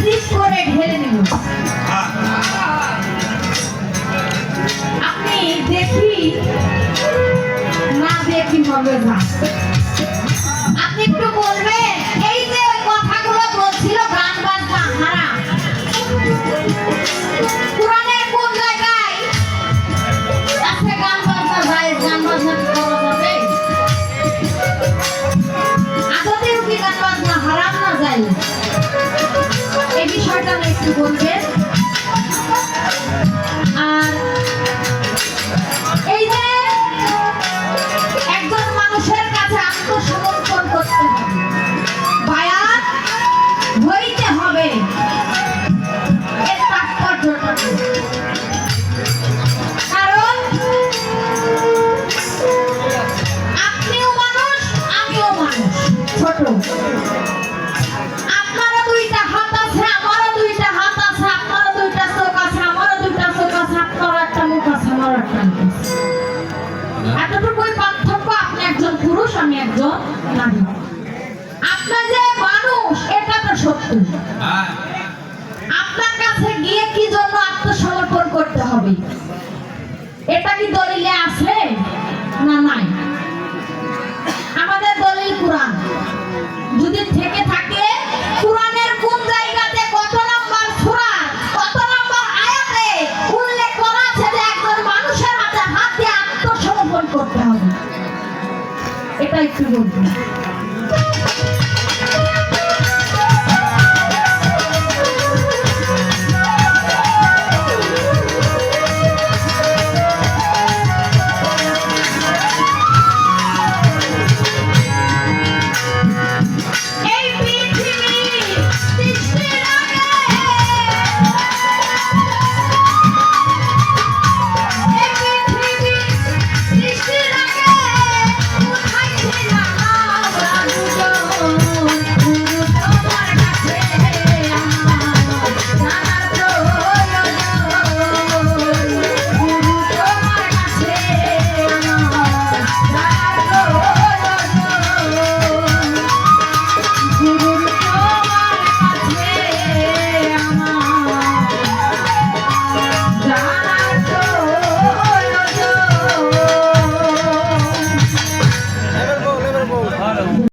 Sheep করে ঢেলে নিব। আপনি দেখি না দেখি হবে না। আপনি একটু বলবেন এই যে কথাগুলো বলছিল গান বাজনা হারাম, কোরআনের কোন জায়গায় আছে গান বাজনা যায়? গান বাজনা কি করা যাবে? আদতেও কি গান বাজনা হারাম না যায়? এই বিষয়টা একটু বলবেন। আর এই যে একজন মানুষের কাছে আত্মসমর্পণ করতে হবে, বায়াত হইতে হবে, এর তাৎপর্যটা কি? কারণ আপনিও মানুষ, আমিও মানুষ, ছোট। আপনারও দুইটা হাত আছে, আমারও দুইটা হাত আছে, আপনারও দুইটা চোখ আছে, আমারও দুইটা চোখ আছে, আপনারও একটা মুখ আছে, আমারও একটা মুখ আছে। এতটুকুই পার্থক্য, আপনি একজন পুরুষ, আমি একজন নারী। আপনি যে মানুষ এটা তো সত্য। আপনার কাছে গিয়ে কি জন্য আত্মসমর্পণ করতে হবে এটা কি দলিলে আছে না নাই? আমাদের দলিল কোরআন। যদি থেকে থাকে কোরআনের কোন জায়গাতে কত নম্বর সূরা কত নম্বর আয়াতে উল্লেখ করা আছে যে একজন মানুষের হাতে হাত দিয়ে আত্মসমর্পণ করতে হবে, এটা একটু বলুন।